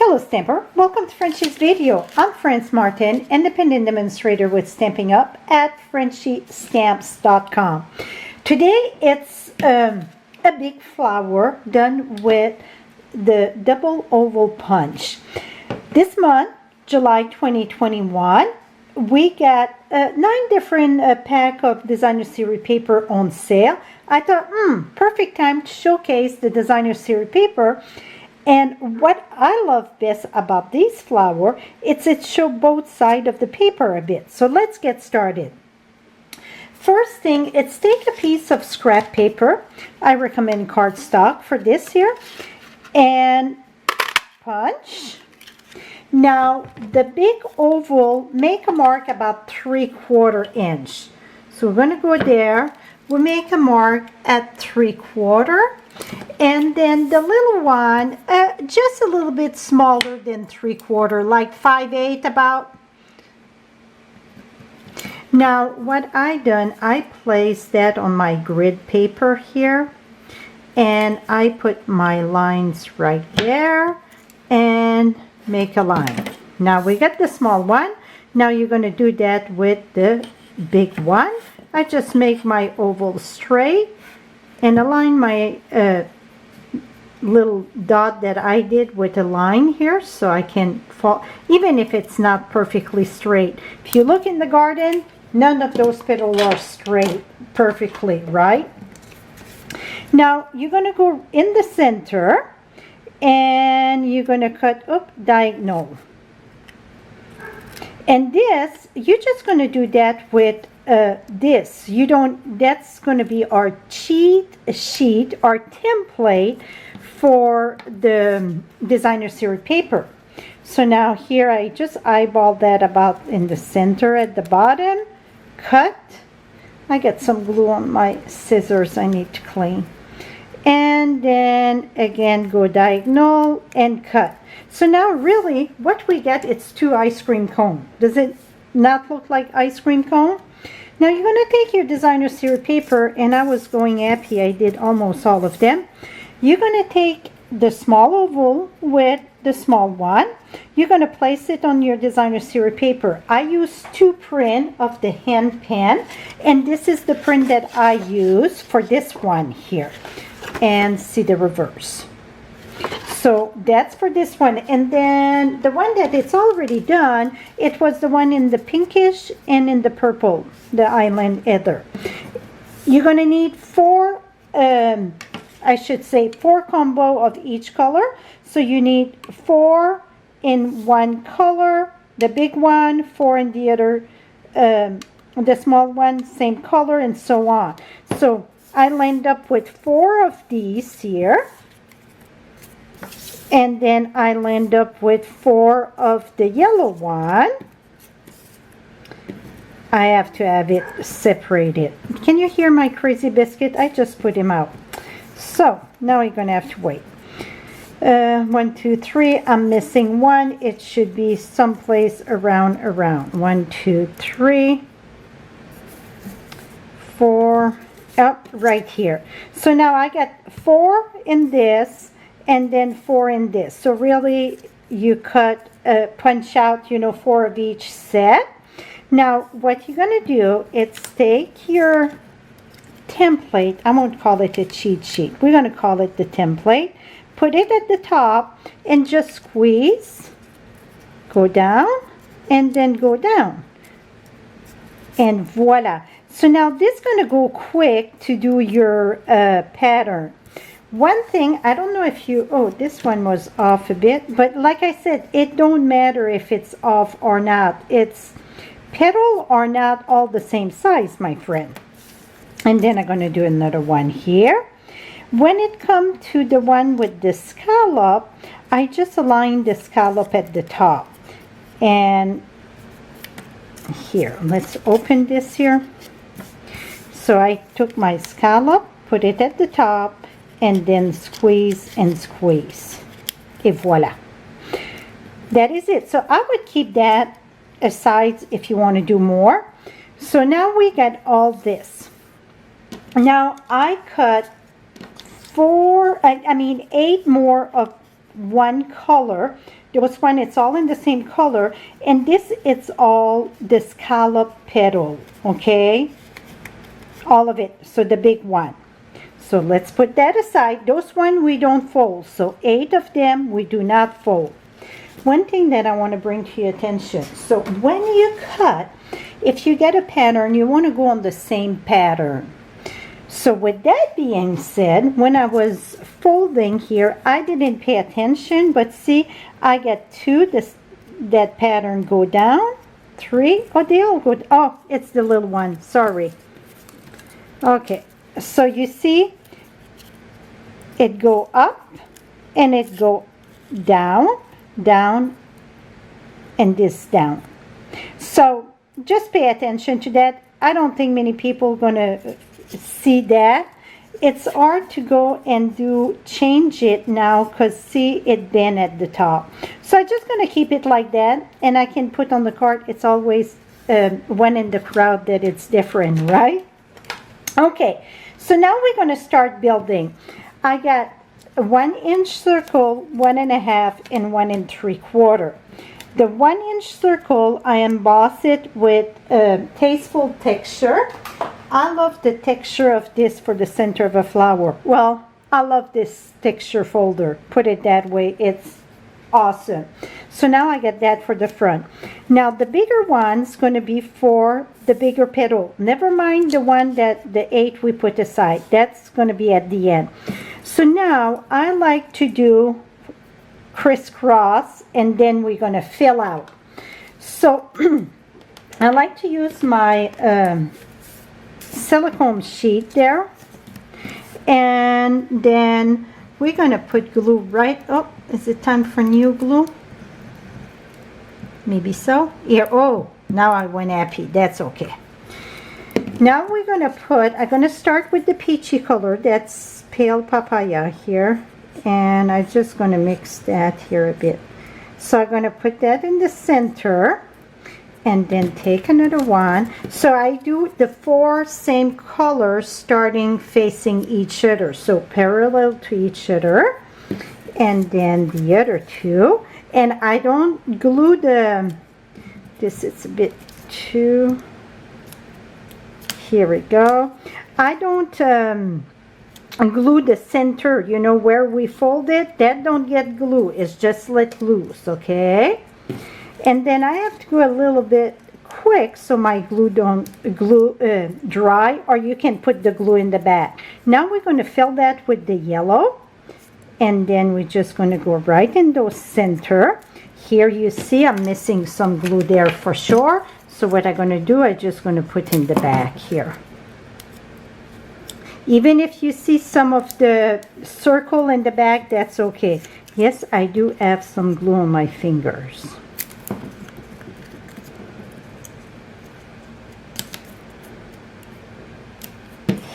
Hello Stamper, welcome to Frenchie's video. I'm Frances Martin, independent demonstrator with Stampin' Up at frenchiestamps.com. Today it's a big flower done with the double oval punch. This month, July 2021, we got 9 different pack of designer series paper on sale. I thought, perfect time to showcase the designer series paper. And what I love best about these flowers, it show both sides of the paper a bit. So let's get started. First thing, it's take a piece of scrap paper. I recommend cardstock for this here. And punch. Now, the big oval, make a mark about 3/4 inch. So we're going to go there. We'll make a mark at 3/4. And then the little one, just a little bit smaller than 3/4, like 5/8 about. Now, what I done, I placed that on my grid paper here. And I put my lines right there and make a line. Now we got the small one. Now you're going to do that with the big one. I just make my oval straight and align my little dot that I did with a line here so I can fall, even if it's not perfectly straight. If you look in the garden, none of those petals are straight perfectly, right? Now you're going to go in the center and you're going to cut up diagonal. And this, you're just going to do that with this. You don't, that's going to be our cheat sheet, our template for the designer series paper. So now here I just eyeball that about in the center at the bottom, cut. I got some glue on my scissors I need to clean. And then again go diagonal and cut. So now really what we get, it's 2 ice cream cones. Does it not look like ice cream cone? Now you're going to take your designer series paper, and I was going happy, I did almost all of them. You're going to take the small oval with the small one. You're going to place it on your designer series paper. I use 2 print of the hand pen, and this is the print that I use for this one here. And see the reverse. So that's for this one. And then the one that it's already done, it was the one in the pinkish and in the purple, the island heather. You're going to need 4, I should say 4 combo of each color. So you need 4 in one color, the big one, 4 in the other, the small one, same color, and so on. So I lined up with 4 of these here. And then I lined up with 4 of the yellow one. I have to have it separated. Can you hear my crazy biscuit? I just put him out. So now you're going to have to wait. 1, 2, 3. I'm missing 1. It should be someplace around. 1, 2, 3, 4. Up right here. So now I got 4 in this and then 4 in this. So really you cut, punch out, 4 of each set. Now what you're going to do is take your template. I won't call it a cheat sheet. We're going to call it the template. Put it at the top and just squeeze. Go down and then go down. And voila. So now this is going to go quick to do your pattern. One thing, I don't know if you, this one was off a bit, but like I said, it don't matter if it's off or not. It's petal are not all the same size, my friend. And then I'm going to do another one here. When it comes to the one with the scallop, I just align the scallop at the top. And here, let's open this here. So I took my scallop, put it at the top, and then squeeze and squeeze. Et voila. That is it. So I would keep that aside if you want to do more. So now we got all this. Now I cut 8 more of one color Those one, it's all in the same color. And this, it's all the scallop petal, okay? All of it, so the big one. So let's put that aside. Those one we don't fold. So 8 of them we do not fold. One thing that I want to bring to your attention. So when you cut, if you get a pattern, you want to go on the same pattern. So with that being said, when I was folding here, I didn't pay attention, but see, I get 2, that pattern go down, 3, oh, they all go, oh, it's the little one, sorry. Okay, so you see, it go up, and it go down, down, and this down. So just pay attention to that. I don't think many people are gonna see that. It's hard to go and change it now, because see, it bent at the top. So I'm just gonna keep it like that, and I can put on the card. It's always one in the crowd that it's different, right? Okay, so now we're gonna start building. I got a 1-inch circle, 1.5, and 1 3/4. The 1-inch circle, I emboss it with tasteful texture. I love the texture of this for the center of a flower. Well, I love this texture folder. Put it that way. It's awesome. So now I get that for the front. Now the bigger one's going to be for the bigger petal. Never mind the one that the 8 we put aside. That's going to be at the end. So now I like to do crisscross, and then we're going to fill out. So I like to use my silicone sheet there, and then we're going to put glue right up. Is it time for new glue? Maybe so. Here, oh, now I went happy. That's okay. Now we're going to put, I'm going to start with the peachy color. That's pale papaya here, and I'm just going to mix that here a bit. So I'm going to put that in the center, and then take another one. So I do the 4 same colors starting facing each other, so parallel to each other, and then the other 2. And I don't glue this, it's a bit too, here we go. I don't glue the center, you know, where we fold it, that don't get glue, it's just let loose, okay? And then I have to go a little bit quick so my glue don't dry, or you can put the glue in the back. Now we're going to fill that with the yellow, and then we're just going to go right in the center. Here you see I'm missing some glue there for sure. So what I'm going to do, I'm just going to put in the back here. Even if you see some of the circle in the back, that's okay. Yes, I do have some glue on my fingers.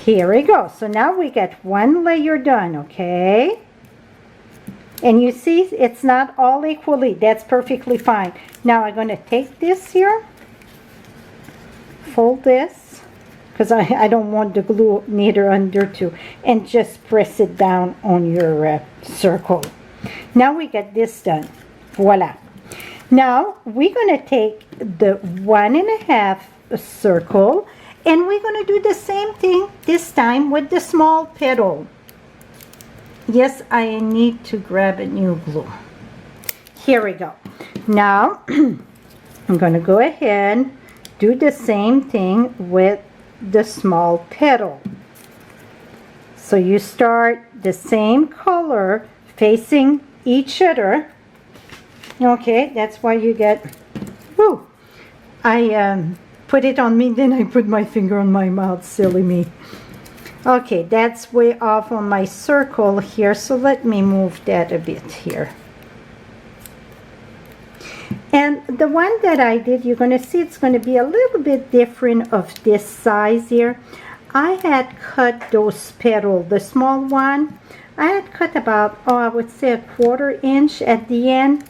Here we go. So now we get 1 layer done, okay? And you see, it's not all equally. That's perfectly fine. Now I'm going to take this here, fold this, because I don't want the glue neither under too, and just press it down on your circle. Now we get this done. Voila. Now we're going to take the 1.5 circle, and we're going to do the same thing this time with the small petal. Yes, I need to grab a new glue. Here we go. Now I'm going to go ahead, do the same thing with the small petal. So you start the same color facing each other. Okay, that's why you get, whoo, I put it on me, then I put my finger on my mouth, silly me. Okay, that's way off on my circle here, so let me move that a bit here. And the one that I did, you're going to see it's going to be a little bit different of this size here. I had cut those petals, the small one, I had cut about, oh, I would say 1/4 inch at the end.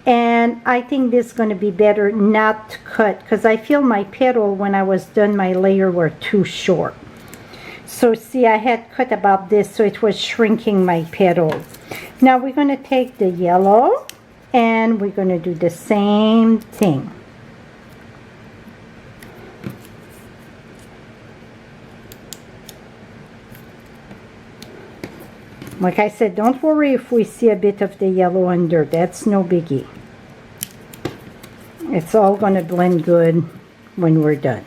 And I think this is going to be better not to cut, because I feel my petal, when I was done my layer, were too short. So see, I had cut about this, so it was shrinking my petal. Now we're going to take the yellow, and we're going to do the same thing. Like I said, don't worry if we see a bit of the yellow under. That's no biggie. It's all going to blend good when we're done.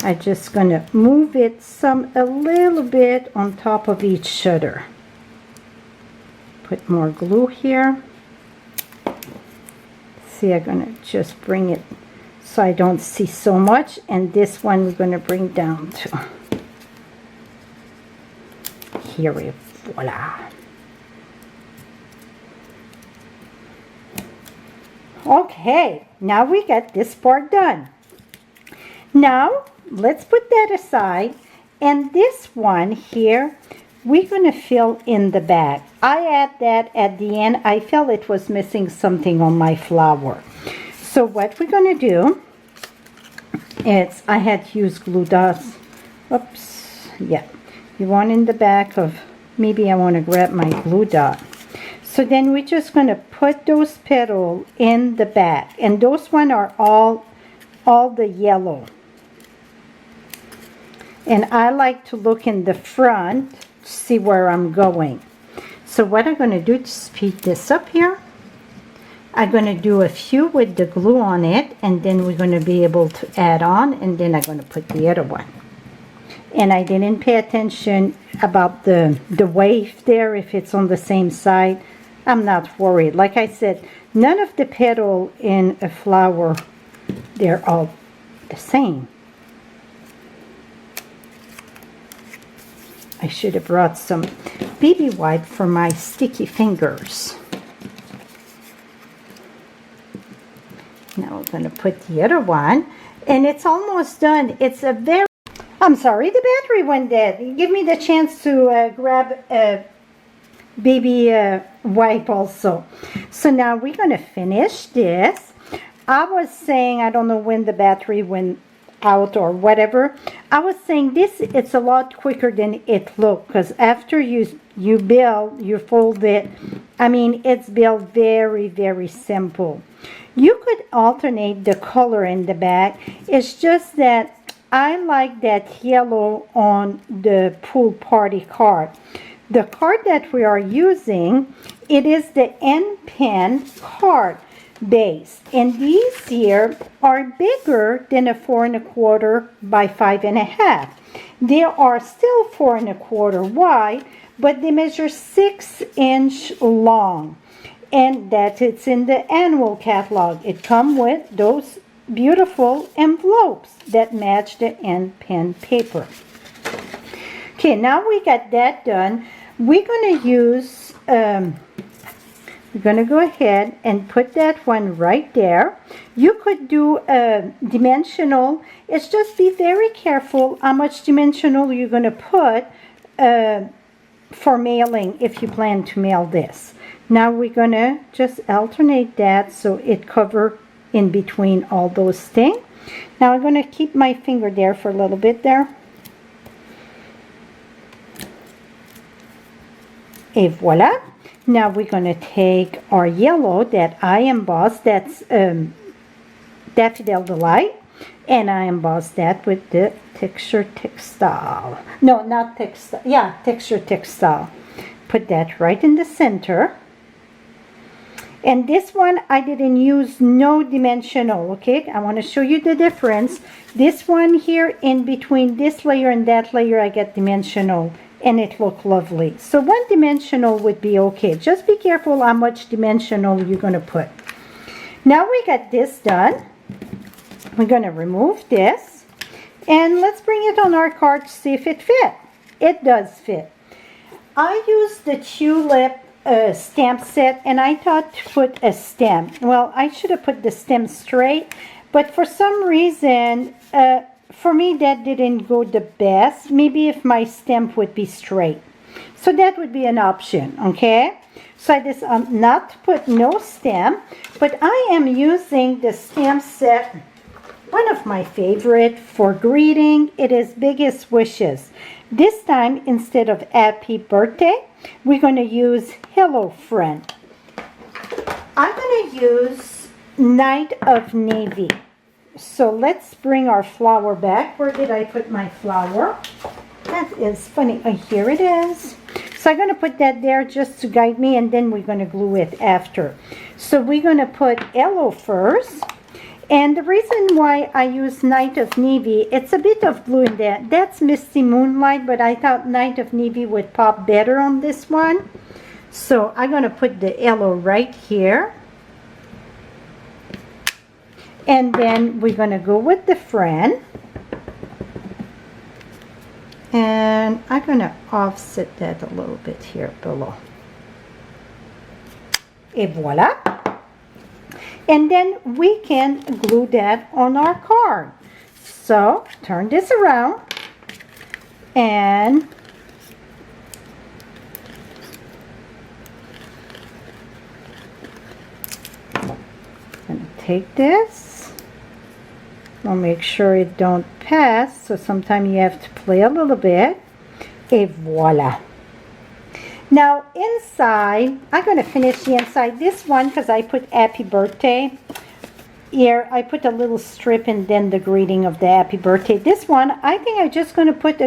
I'm just going to move it a little bit on top of each other. Put more glue here. See, I'm going to just bring it so I don't see so much. And this one we're going to bring down to here. Voila. Okay, now we got this part done. Now let's put that aside, and this one here we're going to fill in the back. I add that at the end. I felt it was missing something on my flower. So what we're going to do is, I had used glue dots. Oops, yeah. You want in the back of, maybe I want to grab my glue dot. So then we're just going to put those petals in the back, and those one are all the yellow. And I like to look in the front to see where I'm going. So what I'm going to do to speed this up here, I'm going to do a few with the glue on it, and then we're going to be able to add on, and then I'm going to put the other one. And I didn't pay attention about the wave there, if it's on the same side. I'm not worried. Like I said, none of the petals in a flower, they're all the same. I should have brought some baby wipe for my sticky fingers. Now we're going to put the other one, and it's almost done. It's a very, I'm sorry, the battery went dead. Give me the chance to grab a baby wipe also. So now we're going to finish this. I was saying, I don't know when the battery went out or whatever. I was saying this, it's a lot quicker than it looked, because after you build, you fold it. I mean, it's built very, very simple. You could alternate the color in the back. It's just that I like that yellow on the pool party card. The card that we are using, it is the end pen card base, and these here are bigger than a 4 1/4 by 5 1/2. They are still 4 1/4 wide, but they measure 6 inch long, and that it's in the annual catalog. It comes with those beautiful envelopes that match the end pen paper. Okay, now we got that done. We're going to use, we're going to go ahead and put that one right there. You could do dimensional. It's just be very careful how much dimensional you're going to put for mailing if you plan to mail this. Now we're going to just alternate that so it covers in between all those things. Now I'm going to keep my finger there for a little bit there. Et voila. Now we're going to take our yellow that I embossed, that's Daffodil Delight, and I embossed that with the Texture Textile. No, not Textile. Yeah, Texture Textile. Put that right in the center. And this one, I didn't use no dimensional, okay? I want to show you the difference. This one here, in between this layer and that layer, I get dimensional, and it looked lovely. So one dimensional would be okay. Just be careful how much dimensional you're going to put. Now we got this done. We're going to remove this, and let's bring it on our card to see if it fits. It does fit. I used the tulip stamp set, and I thought to put a stem. Well, I should have put the stem straight, but for some reason, for me that didn't go the best. Maybe if my stem would be straight. So that would be an option, okay? So I decided not to put no stem, but I am using the stamp set, one of my favorite for greeting. It is Biggest Wishes. This time, instead of Happy Birthday, we're going to use Hello Friend. I'm going to use Night of Navy. So let's bring our flower back. Where did I put my flower? That is funny. Oh, here it is. So I'm going to put that there just to guide me, and then we're going to glue it after. So we're going to put yellow first. And the reason why I use Night of Navy, it's a bit of blue in that. That's Misty Moonlight, but I thought Night of Navy would pop better on this one. So I'm going to put the yellow right here. And then we're going to go with the Fran. And I'm going to offset that a little bit here below. Et voila. And then we can glue that on our card. So turn this around. And I'm going to take this. I'll make sure it don't pass, so sometimes you have to play a little bit. Et voila. Now inside, I'm going to finish the inside. This one, because I put happy birthday. Here, I put a little strip and then the greeting of the happy birthday. This one, I think I'm just going to put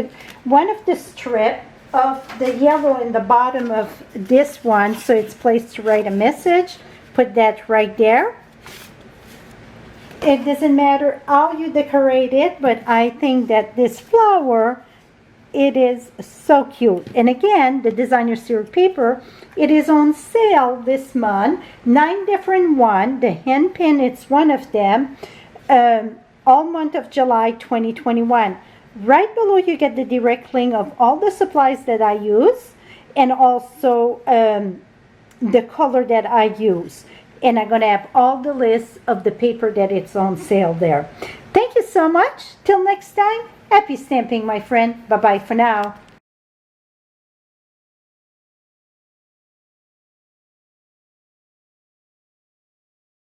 one of the strip of the yellow in the bottom of this one, so it's placed to write a message. Put that right there. It doesn't matter how you decorate it, but I think that this flower, it is so cute. And again, the designer series paper, it is on sale this month. 9 different ones. The hand pin, it's one of them. All month of July 2021. Right below you get the direct link of all the supplies that I use, and also the color that I use. And I'm going to have all the lists of the paper that it's on sale there. Thank you so much. Till next time, happy stamping, my friend. Bye-bye for now.